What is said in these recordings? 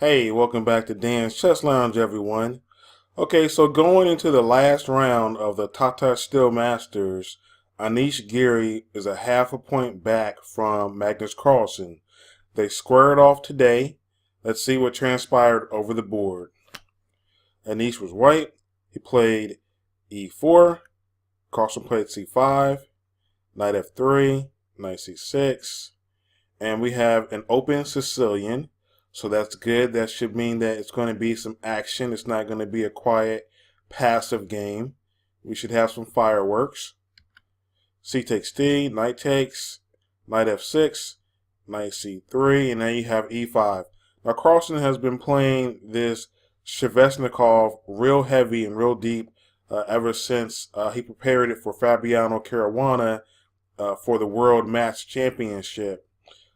Hey, welcome back to Dan's Chess Lounge, everyone. Okay, so going into the last round of the Tata Steel Masters, Anish Giri is a half a point back from Magnus Carlsen. They squared off today. Let's see what transpired over the board. Anish was white. He played e4. Carlsen played c5, knight f3, knight c6. And we have an open Sicilian. So that's good. That should mean that it's going to be some action. It's not going to be a quiet, passive game. We should have some fireworks. C takes d, knight takes, knight f6, knight c3, and then you have e5. Now Carlsen has been playing this Sveshnikov real heavy and real deep ever since he prepared it for Fabiano Caruana for the World Match Championship.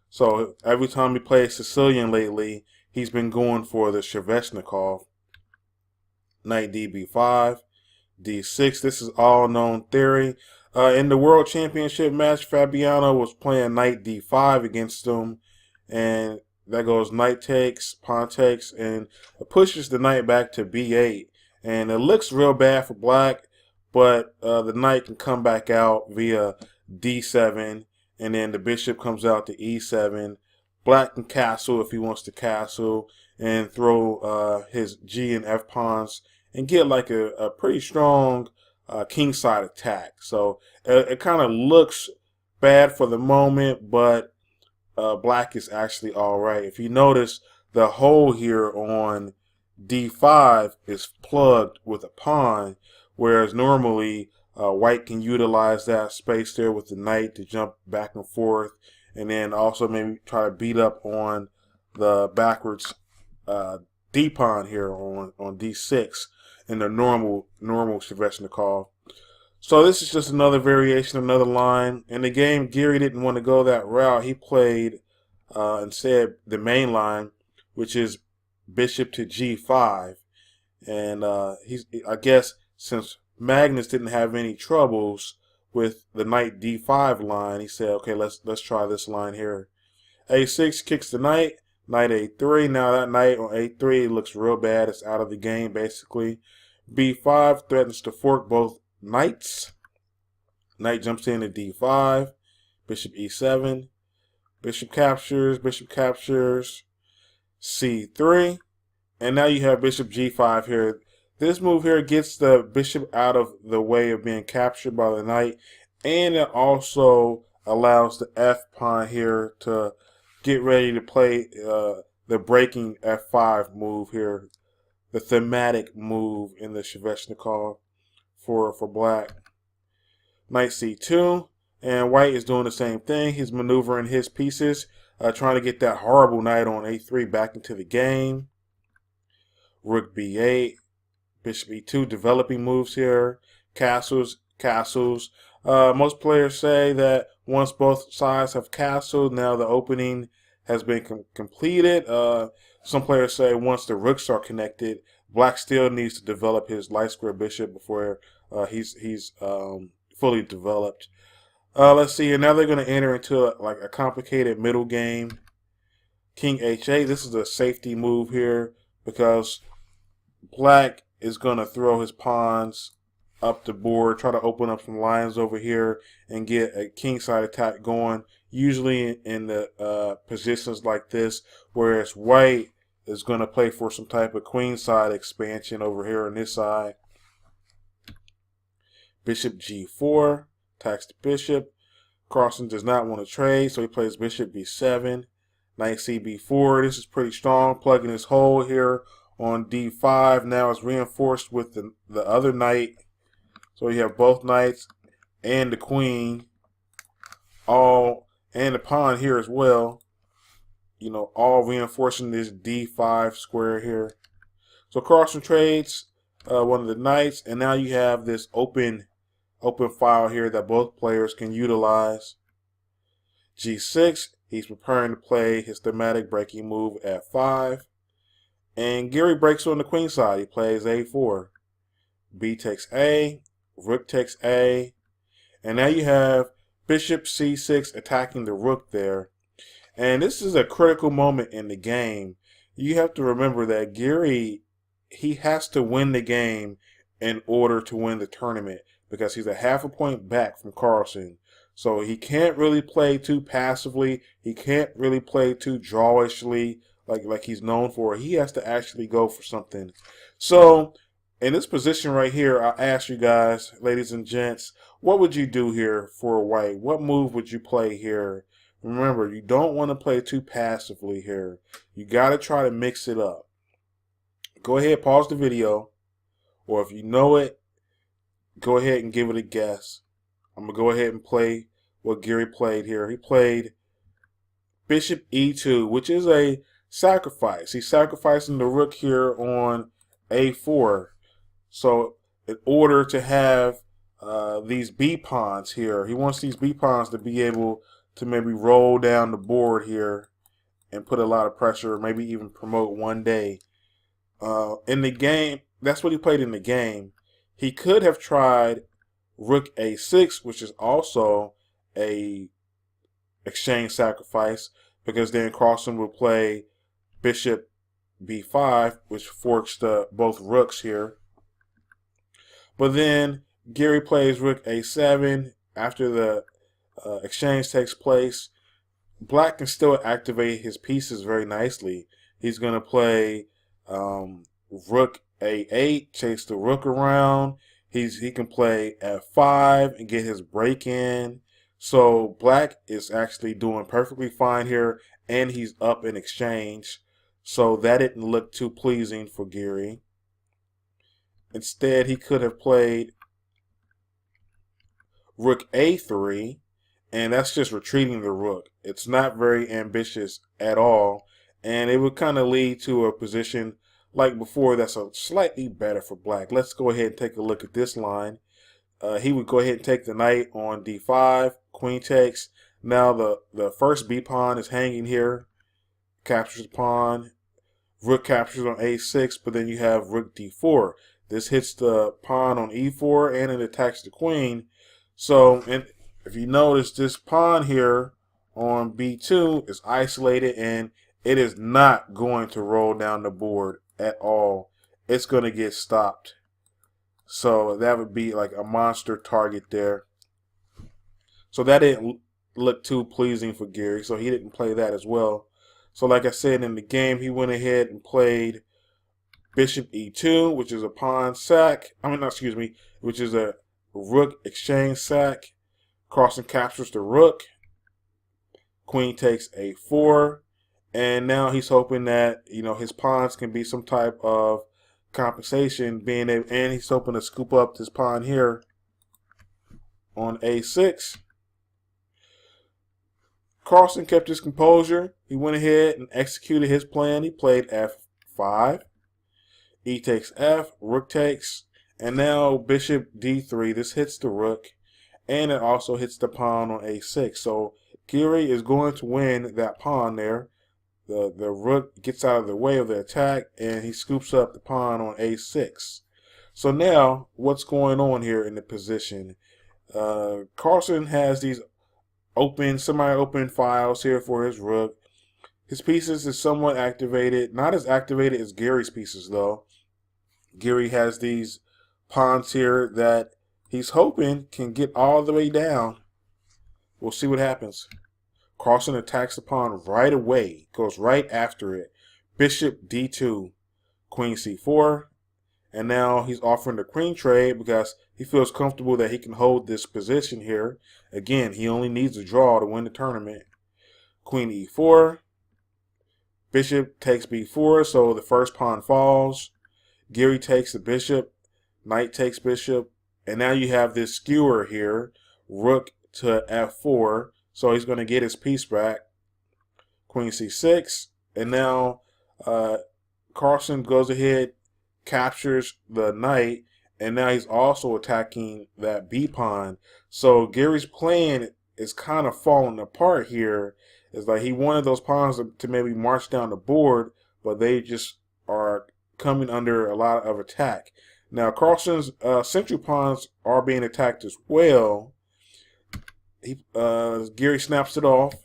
So every time he plays Sicilian lately, he's been going for the Sveshnikov. Knight db5, d6. This is all known theory. In the World Championship match, Fabiano was playing knight d5 against him, and that goes knight takes, pawn takes, and it pushes the knight back to b8. And it looks real bad for black, but the knight can come back out via d7. And then the bishop comes out to e7. Black can castle if he wants to castle and throw his g and f pawns and get like a pretty strong kingside attack. So it kind of looks bad for the moment, but black is actually all right. If you notice, the hole here on d5 is plugged with a pawn, whereas normally white can utilize that space there with the knight to jump back and forth, and then also maybe try to beat up on the backwards d pawn here on d6 in the normal Sveshnikov. So this is just another variation, another line. In the game, Giri didn't want to go that route. He played instead the main line, which is bishop to g5, and I guess since Magnus didn't have any troubles with the knight d5 line, he said, okay, let's try this line here. a6 kicks the knight, knight a3. Now that knight on a3 looks real bad. It's out of the game basically. b5 threatens to fork both knights. Knight jumps in to d5, bishop e7, bishop captures, c3, and now you have bishop g5 here. This move here gets the bishop out of the way of being captured by the knight, and it also allows the f pawn here to get ready to play the breaking f5 move here, the thematic move in the Sveshnikov for black. Knight c2, and white is doing the same thing. He's maneuvering his pieces, trying to get that horrible knight on a3 back into the game. Rook b8. Bishop e2, developing moves here. Castles. Most players say that once both sides have castled, now the opening has been completed. Some players say once the rooks are connected, black still needs to develop his light square bishop before he's fully developed. Let's see here. Now they're going to enter into a complicated middle game. King h8. This is a safety move here because black is going to throw his pawns up the board, try to open up some lines over here and get a kingside attack going, usually in the positions like this, whereas white is going to play for some type of queenside expansion over here on this side. Bishop g4, attacks the bishop. Carlsen does not want to trade, so he plays bishop b7, knight cb4. This is pretty strong, plugging his hole here on d5. Now it's reinforced with the other knight. So you have both knights and the queen, and the pawn here as well. You know, all reinforcing this d5 square here. So Carlsen trades one of the knights, and now you have this open file here that both players can utilize. g6, he's preparing to play his thematic breaking move f5. And Giri breaks on the queen side. He plays a4. B takes a, rook takes a, and now you have bishop c6 attacking the rook there. And this is a critical moment in the game. you have to remember that Giri, he has to win the game in order to win the tournament because he's a half a point back from Carlsen. So he can't really play too passively. He can't really play too drawishly like he's known for. He has to actually go for something. So in this position right here, I'll ask you guys, ladies and gents, what would you do here for white? What move would you play here? Remember, you don't want to play too passively here. You got to try to mix it up. Go ahead, pause the video, or if you know it, go ahead and give it a guess. I'm going to go ahead and play what Giri played here. He played Bishop E2, which is a sacrifice. He's sacrificing the rook here on A4. So in order to have these B pawns here, he wants these B pawns to be able to maybe roll down the board here and put a lot of pressure, maybe even promote one day. In the game, that's what he played in the game. He could have tried Rook A6, which is also a exchange sacrifice, because then Carlsen will play Bishop B5, which forks both rooks here. But then Giri plays Rook A7 after the exchange takes place. Black can still activate his pieces very nicely. He's going to play Rook A8, chase the rook around. He can play F5 and get his break in. So Black is actually doing perfectly fine here, and he's up in exchange. So that didn't look too pleasing for Giri. Instead, he could have played Rook A3, and that's just retreating the rook. It's not very ambitious at all, and it would kind of lead to a position like before that's a slightly better for Black. Let's go ahead and take a look at this line. He would go ahead and take the knight on D5, queen takes. Now the first B pawn is hanging here, captures the pawn, rook captures on A6, but then you have Rook D4. This hits the pawn on E4 and it attacks the queen. So, and if you notice, this pawn here on B2 is isolated and it is not going to roll down the board at all. It's going to get stopped. So that would be like a monster target there. So that didn't look too pleasing for Giri, so he didn't play that as well. So like I said, in the game, he went ahead and played Bishop E2, which is a pawn sack. Which is a rook exchange sack. Carlsen captures the rook. Queen takes A4. And now he's hoping that, his pawns can be some type of compensation, and he's hoping to scoop up this pawn here on A6. Carlsen kept his composure. He went ahead and executed his plan. He played F5. E takes F, rook takes, and now Bishop D3. This hits the rook, and it also hits the pawn on A6. So Giri is going to win that pawn there. The rook gets out of the way of the attack, and he scoops up the pawn on A6. So now, what's going on here in the position? Carlsen has these semi-open files here for his rook. His pieces is somewhat activated. Not as activated as Giri's pieces, though. Giri has these pawns here that he's hoping can get all the way down. We'll see what happens. Carlsen attacks the pawn right away, goes right after it. Bishop D2, Queen C4, and now he's offering the queen trade because he feels comfortable that he can hold this position here. Again, he only needs a draw to win the tournament. Queen E4, Bishop takes B4, so the first pawn falls. Giri takes the bishop, knight takes bishop, and now you have this skewer here, rook to F4. So he's going to get his piece back. Queen C6. And now Carlsen goes ahead, captures the knight. And now he's also attacking that B pawn. So Giri's plan is kind of falling apart here. It's like he wanted those pawns to maybe march down the board, but they just are coming under a lot of attack. Now Carlsen's central pawns are being attacked as well. Giri snaps it off.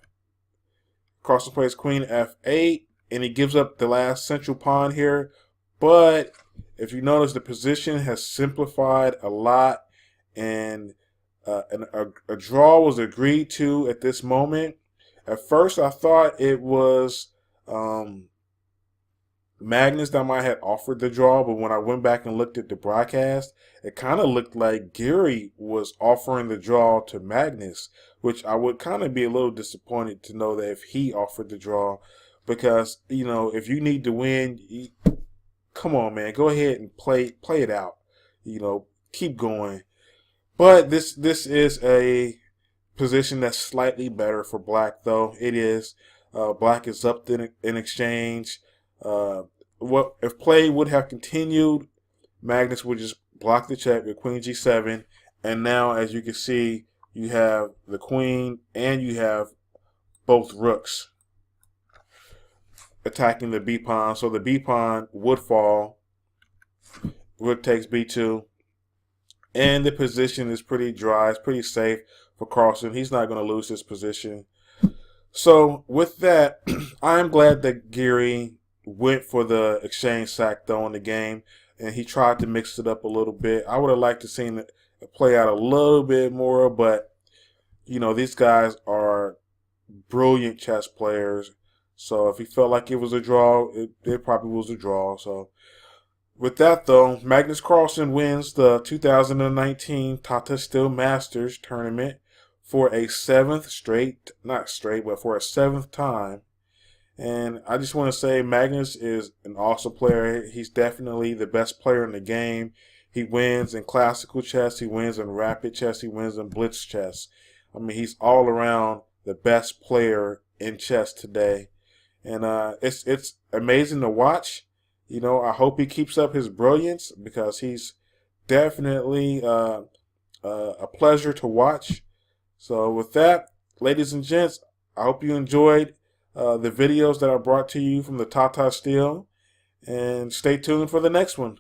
Carlsen plays Queen F8, and he gives up the last central pawn here. But if you notice, the position has simplified a lot, and a draw was agreed to at this moment. At first, I thought it was Magnus that might have offered the draw, but when I went back and looked at the broadcast, it kind of looked like Giri was offering the draw to Magnus, which I would kind of be a little disappointed to know that if he offered the draw, because if you need to win, come on, man, go ahead and play it out. Keep going. But this is a position that's slightly better for Black, though. It is. Black is up in exchange. What if play would have continued? Magnus would just block the check with Queen G7, and now, as you can see, you have the Queen and you have both rooks attacking the B pawn. So the B pawn would fall. Rook takes B2. And the position is pretty dry. It's pretty safe for Carlsen. He's not going to lose his position. So with that, I'm glad that Giri went for the exchange sack, though, in the game. And he tried to mix it up a little bit. I would have liked to seen it play out a little bit more. But, these guys are brilliant chess players. So if he felt like it was a draw, it probably was a draw. So with that, though, Magnus Carlsen wins the 2019 Tata Steel Masters tournament for a for a seventh time. And I just want to say Magnus is an awesome player. He's definitely the best player in the game. He wins in classical chess. He wins in rapid chess. He wins in blitz chess. I mean, he's all around the best player in chess today. And it's amazing to watch. I hope he keeps up his brilliance, because he's definitely a pleasure to watch. So with that, ladies and gents, I hope you enjoyed the videos that I brought to you from the Tata Steel, and stay tuned for the next one.